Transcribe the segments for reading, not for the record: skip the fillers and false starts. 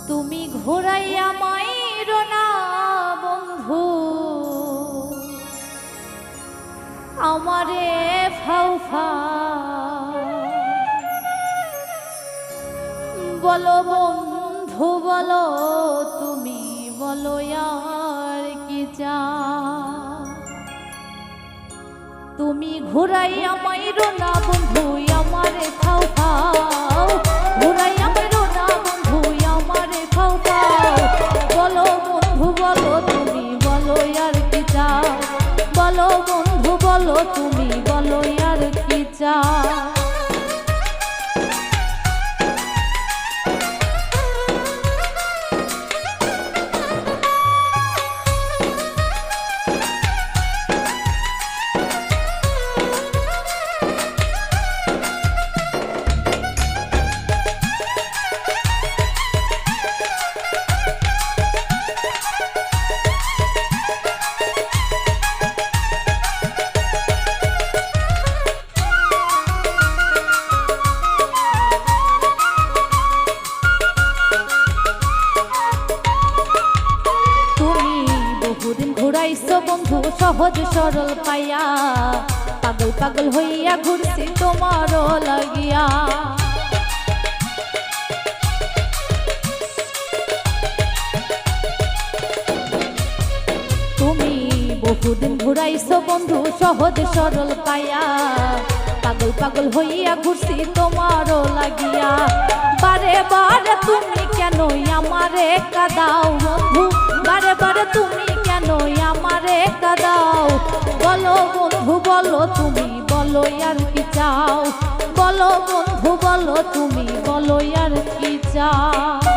তুমি ঘোরাইয়া মাইর না বন্ধু আমারে ফাউফা বলো বন্ধু বলো তুমি বলো আর কি চা তুমি ঘোরাইয়া মাইর না বন্ধু আমারে ফাউফাও ঘোরাইয়া মাইর না বন্ধু আমারে ফাউফাও বলো বন্ধু বলো তুমি বলো আর কি চা বলো বন্ধু বলো তুমি বলো আর কি চা বন্ধু সহজ সরল পাইয়া পাগল পাগল হইয়া ঘুরছি তোমার লাগিয়া তুমি বহুদিন ঘুরাইছো বন্ধু সহজ সরল পাইয়া পাগল পাগল হইয়া ঘুরছি তোমার লাগিয়া বারে বারে তুমি কেন আমারে কাদাও বন্ধু বারে বারে তুমি কেন আমারে কাদাও বলো বন্ধু বলো তুমি বলো আর কি চাও বলো বন্ধু বলো তুমি বলো আর কি চাও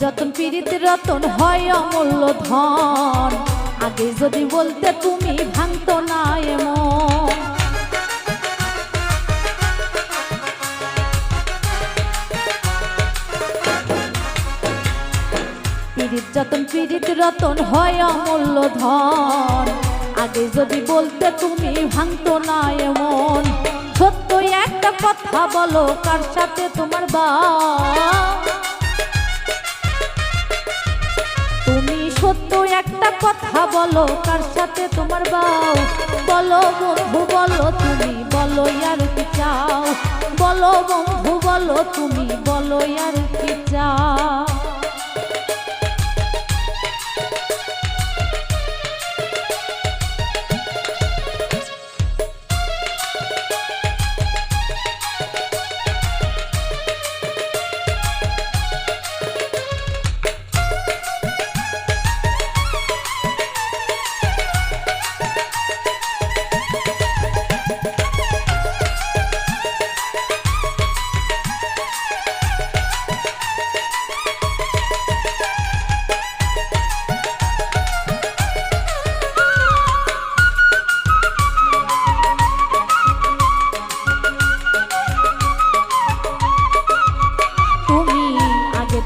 যতন পীড়িত রতন হয় অমূল্য ধন আগে যদি বলতে তুমি ভাঙতো না এমন পীড়িত যতন পীড়িত রতন হয় অমূল্য ধন আগে যদি বলতে তুমি ভাঙতো না এমন সত্য একটা কথা বলো কার সাথে তোমার তুমি সত্য একটা কথা বলো কার সাথে তোমার বাও বলো বন্ধু বলো তুমি বলো আর কি চাও বলো বন্ধু বলো তুমি বলো আর কি চাও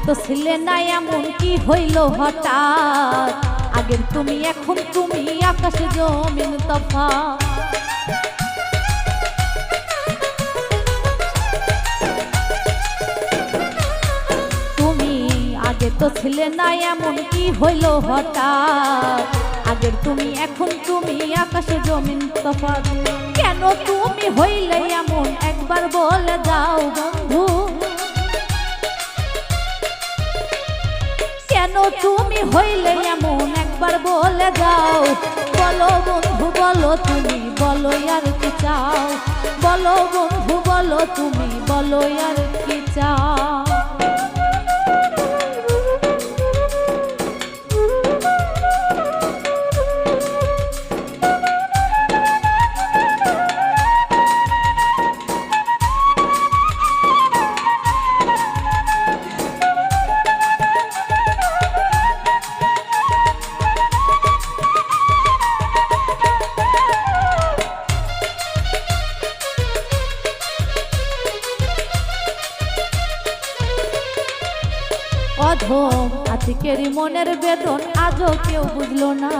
তো ছিলে না এমন কি হইল হঠাৎ আগের তুমি এখন তুমি আকাশে জমিন তফাৎ তুমি আগে তো ছিলে না এমন কি হইল হঠাৎ আগের তুমি এখন তুমি আকাশে জমিন তফাৎ কেন তুমি হইলে এমন একবার বলে দাও বন্ধু কেন তুমি হইলে এমন একবার বলে যাও বলো বন্ধু বলো তুমি বলো আর কি চাও বলো বন্ধু বলো তুমি বলো আর কি চাও আতিকেরই মনের বেদন আজও কেউ বুঝলো না,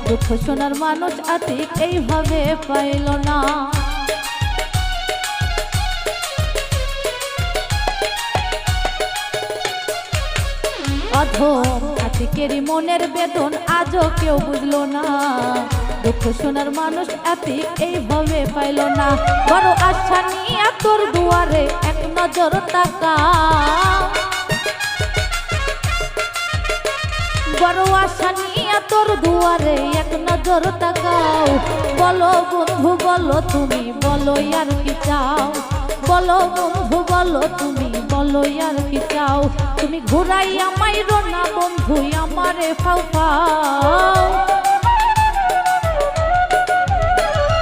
দুঃখ শোনার মানুষ আতিক এইভাবে পাইল না। অধম আতিকেরই মনের বেদন আজও কেউ বুঝলো না, দুঃখ শোনার মানুষ আতিক এইভাবে পাইল না। বড় আশা নিয়ে তোর দুয়ারে এক নজর তাকা, বড় আশা নিয়ে তোর দুয়ারে এক নজর তাকাও। বলো বন্ধু বলো তুমি বলো আর কি চাও, বলো বন্ধু বলো তুমি বলো আর কি চাও। তুমি ঘুরাইয়া মাইরো না বন্ধু আমারে ফাও ফাও,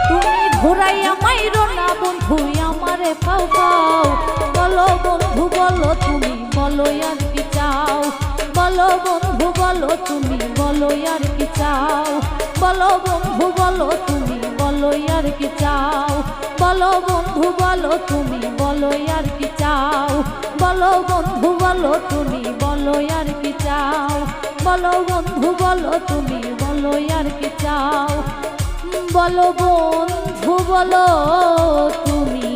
তুমি ঘুরাইয়া মাইরো না বন্ধু আমারে ফাও ফাও। বলো বন্ধু বলো তুমি বলো আর কি চাও, বলো বন্ধু বলো তুমি বলো আর কি চাও, বলো বন্ধু বলো তুমি বলো আর কি চাও, বলো বন্ধু বলো তুমি বলো আর কি চাও, বলো বন্ধু বলো তুমি বলো আর কি চাও, বলো বন্ধু বলো তুমি বলো আর কি চাও, বলো বন্ধু বলো তুমি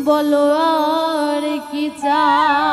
বলো আর কি চাও।